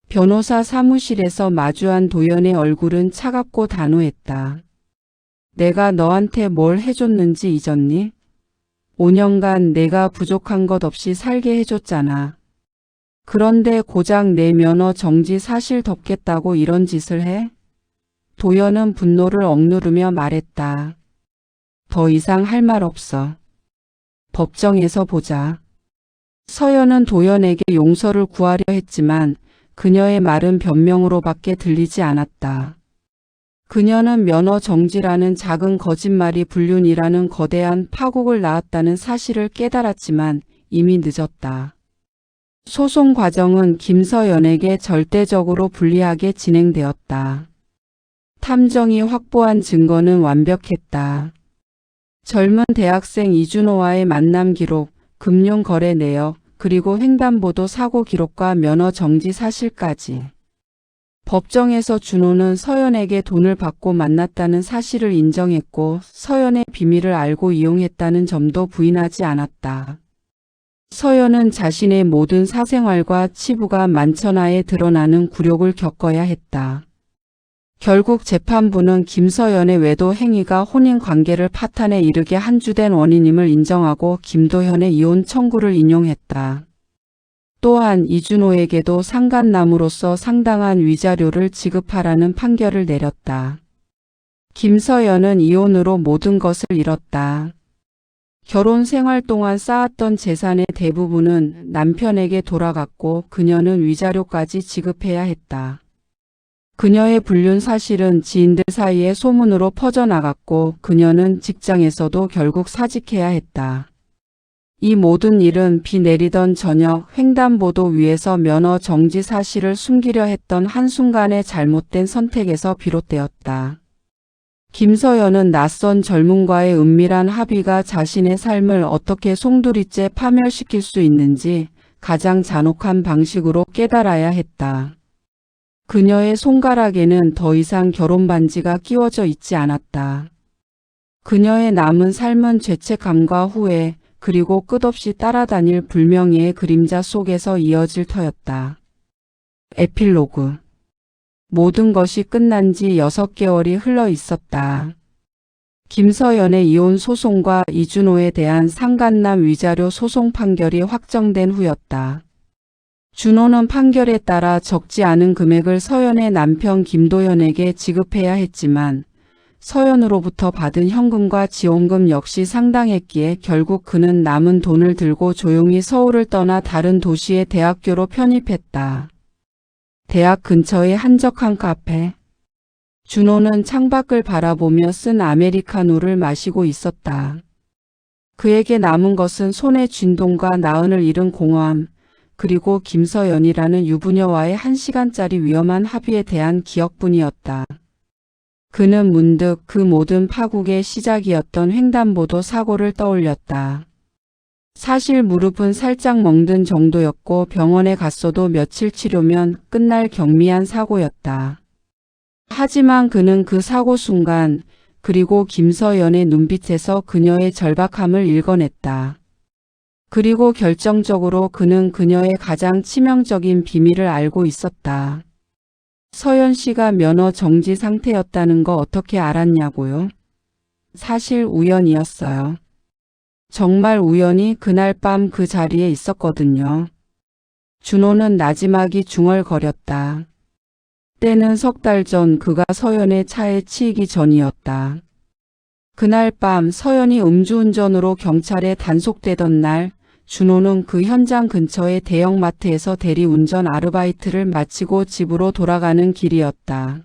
변호사 사무실에서 마주한 도연의 얼굴은 차갑고 단호했다. 내가 너한테 뭘 해줬는지 잊었니? 5년간 내가 부족한 것 없이 살게 해줬잖아. 그런데 고작 내 면허 정지 사실 덮겠다고 이런 짓을 해? 도연은 분노를 억누르며 말했다. 더 이상 할 말 없어. 법정에서 보자. 서연은 도연에게 용서를 구하려 했지만 그녀의 말은 변명으로밖에 들리지 않았다. 그녀는 면허 정지라는 작은 거짓말이 불륜이라는 거대한 파국을 낳았다는 사실을 깨달았지만 이미 늦었다. 소송 과정은 김서연에게 절대적으로 불리하게 진행되었다. 탐정이 확보한 증거는 완벽했다. 젊은 대학생 이준호와의 만남 기록, 금융거래 내역, 그리고 횡단보도 사고 기록과 면허 정지 사실까지. 법정에서 준호는 서연에게 돈을 받고 만났다는 사실을 인정했고 서연의 비밀을 알고 이용했다는 점도 부인하지 않았다. 서연은 자신의 모든 사생활과 치부가 만천하에 드러나는 굴욕을 겪어야 했다. 결국 재판부는 김서연의 외도 행위가 혼인관계를 파탄에 이르게 한 주된 원인임을 인정하고 김도현의 이혼 청구를 인용했다. 또한 이준호에게도 상간남으로서 상당한 위자료를 지급하라는 판결을 내렸다. 김서연은 이혼으로 모든 것을 잃었다. 결혼 생활 동안 쌓았던 재산의 대부분은 남편에게 돌아갔고 그녀는 위자료까지 지급해야 했다. 그녀의 불륜 사실은 지인들 사이에 소문으로 퍼져나갔고 그녀는 직장에서도 결국 사직해야 했다. 이 모든 일은 비 내리던 저녁 횡단보도 위에서 면허 정지 사실을 숨기려 했던 한순간의 잘못된 선택에서 비롯되었다. 김서연은 낯선 젊은과의 은밀한 합의가 자신의 삶을 어떻게 송두리째 파멸시킬 수 있는지 가장 잔혹한 방식으로 깨달아야 했다. 그녀의 손가락에는 더 이상 결혼 반지가 끼워져 있지 않았다. 그녀의 남은 삶은 죄책감과 후회, 그리고 끝없이 따라다닐 불명예의 그림자 속에서 이어질 터였다. 에필로그. 모든 것이 끝난 지 6개월이 흘러 있었다. 김서연의 이혼 소송과 이준호에 대한 상간남 위자료 소송 판결이 확정된 후였다. 준호는 판결에 따라 적지 않은 금액을 서연의 남편 김도현에게 지급해야 했지만 서연으로부터 받은 현금과 지원금 역시 상당했기에 결국 그는 남은 돈을 들고 조용히 서울을 떠나 다른 도시의 대학교로 편입했다. 대학 근처의 한적한 카페. 준호는 창밖을 바라보며 쓴 아메리카노를 마시고 있었다. 그에게 남은 것은 손에 쥔 돈과 나은을 잃은 공허함, 그리고 김서연이라는 유부녀와의 1시간짜리 위험한 합의에 대한 기억뿐이었다. 그는 문득 그 모든 파국의 시작이었던 횡단보도 사고를 떠올렸다. 사실 무릎은 살짝 멍든 정도였고 병원에 갔어도 며칠 치료면 끝날 경미한 사고였다. 하지만 그는 그 사고 순간 그리고 김서연의 눈빛에서 그녀의 절박함을 읽어냈다. 그리고 결정적으로 그는 그녀의 가장 치명적인 비밀을 알고 있었다. 서연 씨가 면허 정지 상태였다는 거 어떻게 알았냐고요? 사실 우연이었어요. 정말 우연히 그날 밤 그 자리에 있었거든요. 준호는 나지막이 중얼거렸다. 때는 3달 전 그가 서연의 차에 치이기 전이었다. 그날 밤 서연이 음주운전으로 경찰에 단속되던 날 준호는 그 현장 근처의 대형마트에서 대리운전 아르바이트를 마치고 집으로 돌아가는 길이었다.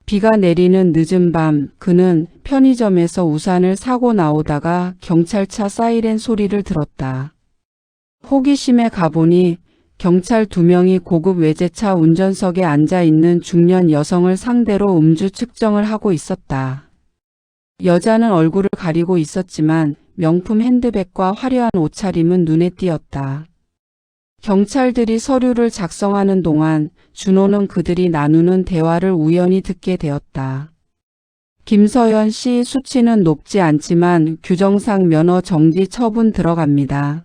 비가 내리는 늦은 밤 그는 편의점에서 우산을 사고 나오다가 경찰차 사이렌 소리를 들었다. 호기심에 가보니 경찰 2명이 고급 외제차 운전석에 앉아 있는 중년 여성을 상대로 음주 측정을 하고 있었다. 여자는 얼굴을 가리고 있었지만 명품 핸드백과 화려한 옷차림은 눈에 띄었다. 경찰들이 서류를 작성하는 동안 준호는 그들이 나누는 대화를 우연히 듣게 되었다. 김서연 씨 수치는 높지 않지만 규정상 면허 정지 처분 들어갑니다.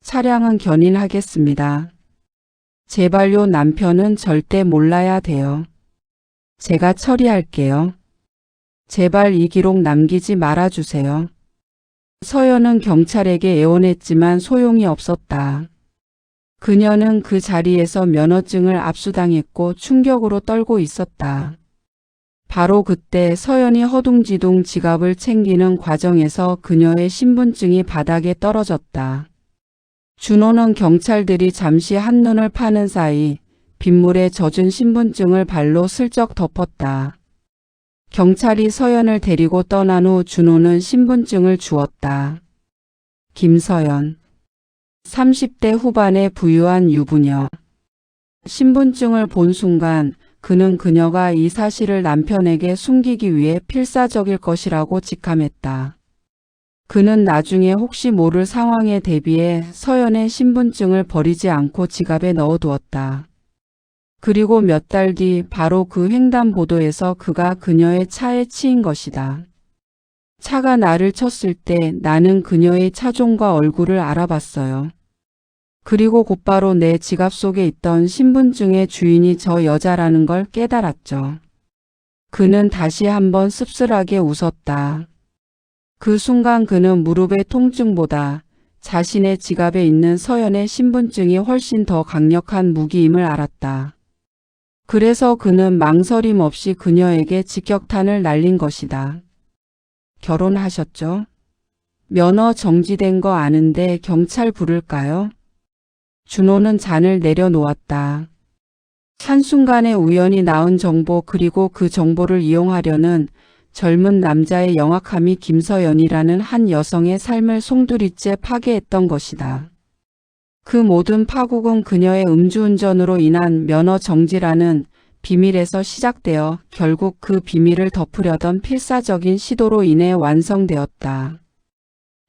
차량은 견인하겠습니다. 제발요, 남편은 절대 몰라야 돼요. 제가 처리할게요. 제발 이 기록 남기지 말아주세요. 서연은 경찰에게 애원했지만 소용이 없었다. 그녀는 그 자리에서 면허증을 압수당했고 충격으로 떨고 있었다. 바로 그때 서연이 허둥지둥 지갑을 챙기는 과정에서 그녀의 신분증이 바닥에 떨어졌다. 준호는 경찰들이 잠시 한눈을 파는 사이 빗물에 젖은 신분증을 발로 슬쩍 덮었다. 경찰이 서연을 데리고 떠난 후 준호는 신분증을 주었다. 김서연. 30대 후반의 부유한 유부녀. 신분증을 본 순간 그는 그녀가 이 사실을 남편에게 숨기기 위해 필사적일 것이라고 직감했다. 그는 나중에 혹시 모를 상황에 대비해 서연의 신분증을 버리지 않고 지갑에 넣어두었다. 그리고 몇 달 뒤 바로 그 횡단보도에서 그가 그녀의 차에 치인 것이다. 차가 나를 쳤을 때 나는 그녀의 차종과 얼굴을 알아봤어요. 그리고 곧바로 내 지갑 속에 있던 신분증의 주인이 저 여자라는 걸 깨달았죠. 그는 다시 한번 씁쓸하게 웃었다. 그 순간 그는 무릎의 통증보다 자신의 지갑에 있는 서연의 신분증이 훨씬 더 강력한 무기임을 알았다. 그래서 그는 망설임 없이 그녀에게 직격탄을 날린 것이다. 결혼하셨죠? 면허 정지된 거 아는데 경찰 부를까요? 준호는 잔을 내려놓았다. 한순간에 우연히 나온 정보 그리고 그 정보를 이용하려는 젊은 남자의 영악함이 김서연이라는 한 여성의 삶을 송두리째 파괴했던 것이다. 그 모든 파국은 그녀의 음주운전으로 인한 면허 정지라는 비밀에서 시작되어 결국 그 비밀을 덮으려던 필사적인 시도로 인해 완성되었다.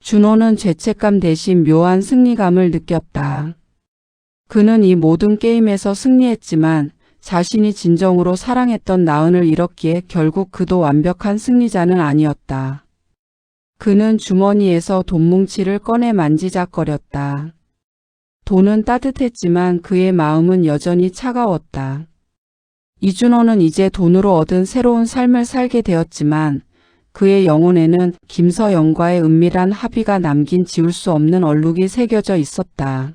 준호는 죄책감 대신 묘한 승리감을 느꼈다. 그는 이 모든 게임에서 승리했지만 자신이 진정으로 사랑했던 나은을 잃었기에 결국 그도 완벽한 승리자는 아니었다. 그는 주머니에서 돈뭉치를 꺼내 만지작거렸다. 돈은 따뜻했지만 그의 마음은 여전히 차가웠다. 이준호는 이제 돈으로 얻은 새로운 삶을 살게 되었지만 그의 영혼에는 김서연과의 은밀한 합의가 남긴 지울 수 없는 얼룩이 새겨져 있었다.